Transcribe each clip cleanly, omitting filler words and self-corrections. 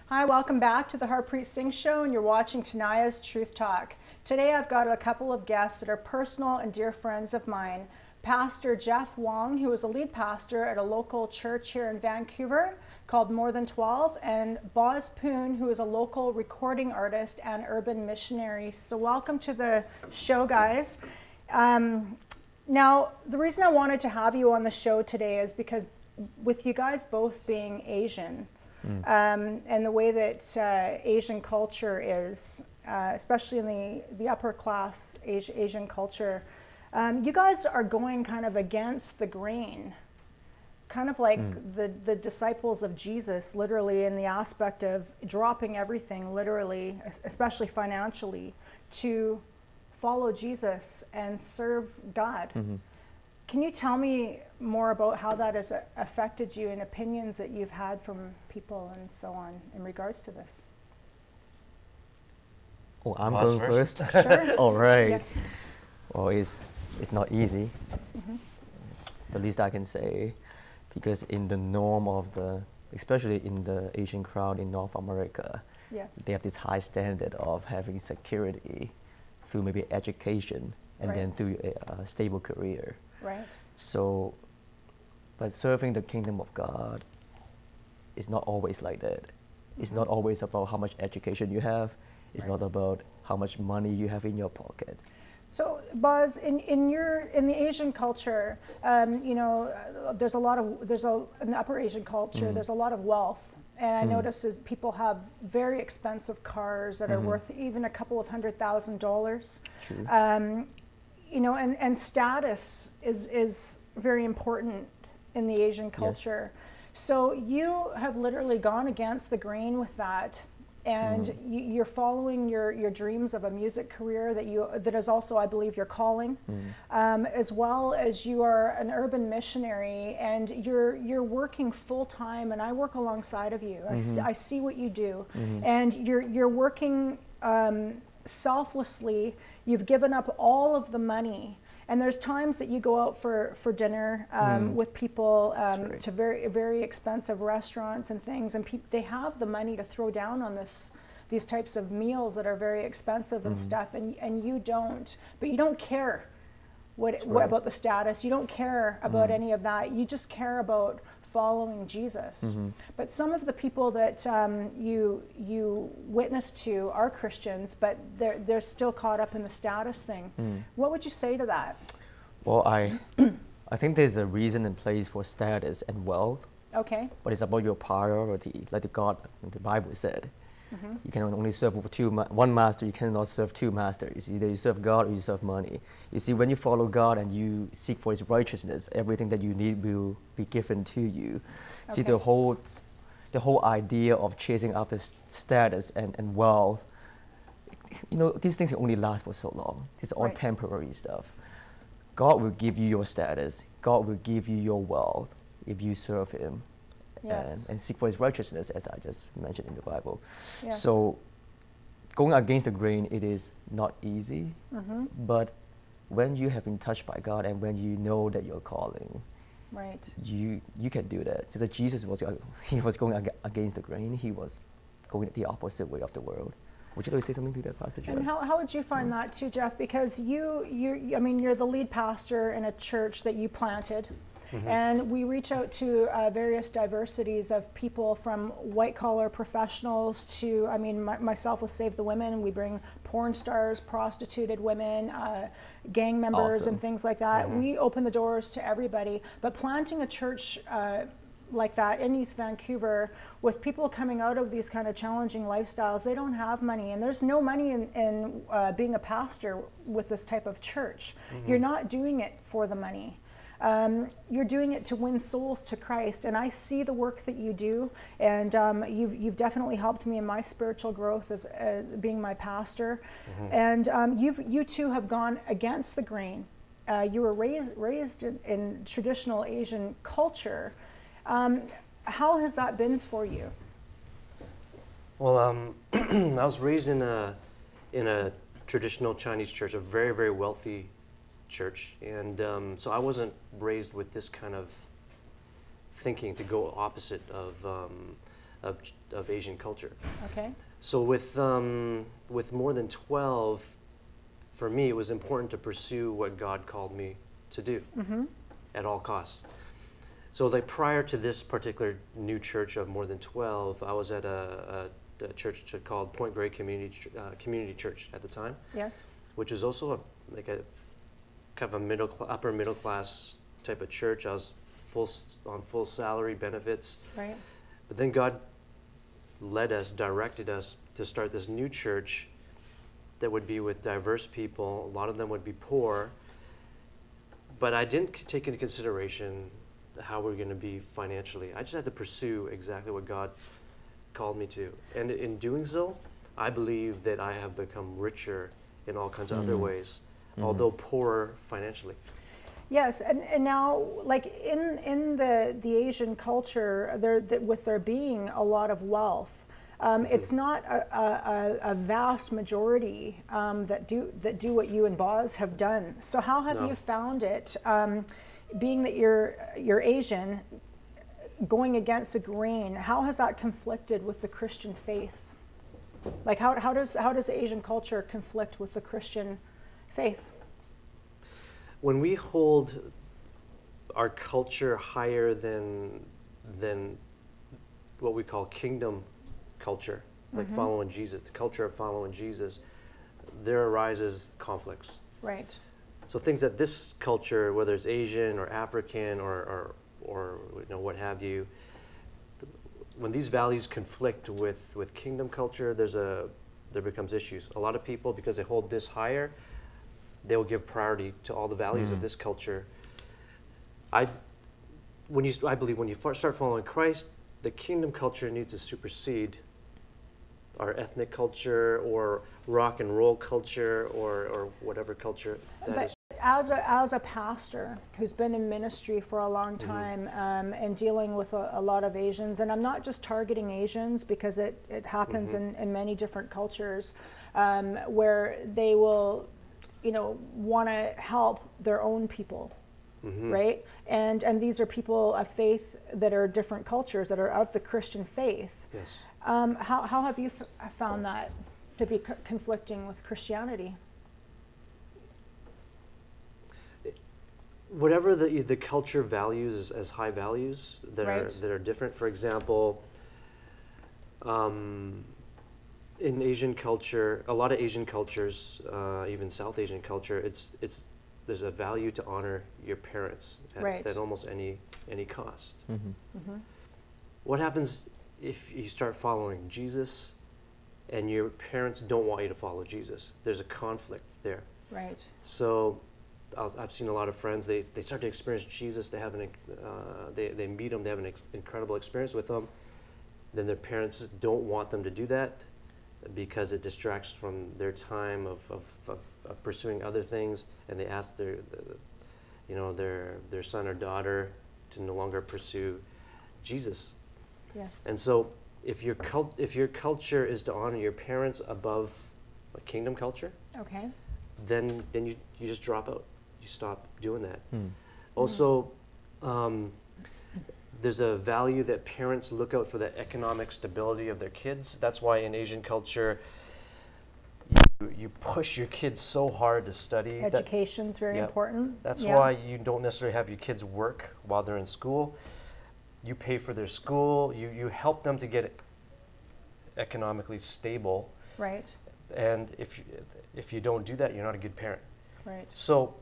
Hi, welcome back to the Harpreet Singh Show, and you're watching Tania's Truth Talk. Today I've got a couple of guests that are personal and dear friends of mine. Pastor Jeff Wong, who is a lead pastor at a local church here in Vancouver called More Than 12, and Boz Poon, who is a local recording artist and urban missionary. So welcome to the show, guys. Now, the reason I wanted to have you on the show today is because with you guys both being Asian, and the way that Asian culture is, especially in the upper class Asian culture, you guys are going kind of against the grain, kind of like the disciples of Jesus, literally, in the aspect of dropping everything, literally, especially financially, to follow Jesus and serve God. Can you tell me more about how that has affected you and opinions that you've had from people and so on in regards to this? Oh, I'm going first? Sure. All right. Yeah. Well, it's not easy. The least I can say, because in the norm of especially in the Asian crowd in North America, Yes. they have this high standard of having security through maybe education and then through a stable career. Right. So, but serving the kingdom of God is not always like that. It's not always about how much education you have. It's not about how much money you have in your pocket. So, Boz, in the Asian culture, you know, in the upper Asian culture, there's a lot of wealth. And I notice is people have very expensive cars that are worth even a couple of $100,000. True. You know, and status is very important in the Asian culture. Yes. So you have literally gone against the grain with that, and you're following your dreams of a music career that is also, I believe, your calling, as well as you are an urban missionary, and you're working full time, and I work alongside of you. I see what you do, and you're working selflessly. You've given up all of the money, and there's times that you go out for dinner with people to very, very expensive restaurants and things, and they have the money to throw down on these types of meals that are very expensive and stuff, and you don't. But you don't care what about the status. You don't care about any of that. You just care about following Jesus. But some of the people that you witness to are Christians, but they're still caught up in the status thing. What would you say to that? Well, I think there's a reason and place for status and wealth. Okay. But it's about your priority, like the Bible said. You can only serve one master. You cannot serve two masters. Either you serve God or you serve money. You see, when you follow God and you seek for His righteousness, everything that you need will be given to you. Okay. See, the whole idea of chasing after status and wealth, you know, these things can only last for so long. It's all temporary stuff. God will give you your status. God will give you your wealth if you serve Him. Yes. And seek for His righteousness, as I just mentioned in the Bible. Yes. So going against the grain, it is not easy, but when you have been touched by God and when you know that you're calling, you can do that. Just like Jesus was going against the grain, He was going the opposite way of the world. Would you like to say something to that, Pastor Jeff? And how would you find that too, Jeff? Because I mean, you're the lead pastor in a church that you planted. And we reach out to various diversities of people, from white-collar professionals to, I mean, myself with Save the Women. We bring porn stars, prostituted women, gang members, and things like that. We open the doors to everybody. But planting a church like that in East Vancouver, with people coming out of these kind of challenging lifestyles, they don't have money, and there's no money in being a pastor with this type of church. You're not doing it for the money. You're doing it to win souls to Christ, and I see the work that you do, and you've definitely helped me in my spiritual growth as being my pastor. And you two have gone against the grain. You were raised in traditional Asian culture. How has that been for you? Well, I was raised in a traditional Chinese church, a very, very wealthy church, and so I wasn't raised with this kind of thinking to go opposite of of Asian culture. Okay. So with more than 12, for me, it was important to pursue what God called me to do at all costs. So like prior to this particular new church of more than 12, I was at a church called Point Grey Community Church at the time. Yes. Which is also a kind of a upper middle class type of church. I was on full salary, benefits. Right. But then God directed us to start this new church that would be with diverse people. A lot of them would be poor. But I didn't take into consideration how we're going to be financially. I just had to pursue exactly what God called me to. And in doing so, I believe that I have become richer in all kinds of other ways, although poorer financially. Yes, and now, like in the Asian culture, with there being a lot of wealth, it's not a vast majority that do what you and Boz have done. So how have you found it, being that you're Asian, going against the grain? How has that conflicted with the Christian faith? Like how does Asian culture conflict with the Christian faith? When we hold our culture higher than what we call kingdom culture, like following Jesus, the culture of following Jesus, there arises conflicts. Right. So things that this culture, whether it's Asian or African or what have you, when these values conflict with kingdom culture, there becomes issues. A lot of people, because they hold this higher, they will give priority to all the values of this culture. I believe when you start following Christ, the kingdom culture needs to supersede our ethnic culture or rock and roll culture or whatever culture that is. As a pastor who's been in ministry for a long time and dealing with a lot of Asians, and I'm not just targeting Asians because it happens in many different cultures where they will, want to help their own people, right? And these are people of faith that are different cultures that are of the Christian faith. Yes. How have you found that to be conflicting with Christianity? Whatever the culture values as high values that are different. For example, in Asian culture, a lot of Asian cultures, even South Asian culture, there's a value to honor your parents at almost any cost. What happens if you start following Jesus and your parents don't want you to follow Jesus? There's a conflict there. Right. So I've seen a lot of friends, they start to experience Jesus, they meet him, they have an incredible experience with him. Then their parents don't want them to do that because it distracts from their time of pursuing other things, and they ask their son or daughter to no longer pursue Jesus. Yes. And so if your culture is to honor your parents above kingdom culture, okay, then you just drop out. You stop doing that. Also, there's a value that parents look out for the economic stability of their kids. That's why in Asian culture, you push your kids so hard to study. Education's very important. That's why you don't necessarily have your kids work while they're in school. You pay for their school. You help them to get economically stable. Right. And if you don't do that, you're not a good parent. Right. So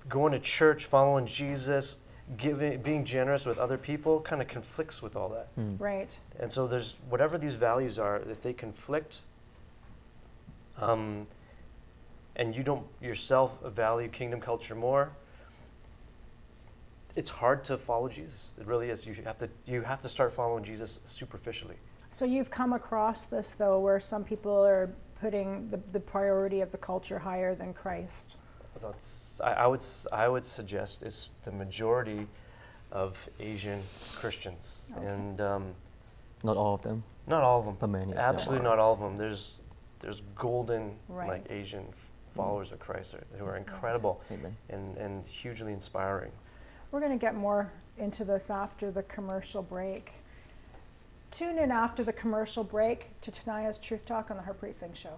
going to church, following Jesus, being generous with other people kind of conflicts with all that. Right. And so there's whatever these values are, if they conflict, and you don't yourself value kingdom culture more, it's hard to follow Jesus. It really is. You have to start following Jesus superficially. So you've come across this though, where some people are putting the priority of the culture higher than Christ. I would suggest it's the majority of Asian Christians, and not all of them. Not all of them. But many. Absolutely not all of them. There's golden Asian followers of Christ who are incredible and hugely inspiring. We're going to get more into this after the commercial break. Tune in after the commercial break to Tania's Truth Talk on the Harpreet Singh Show.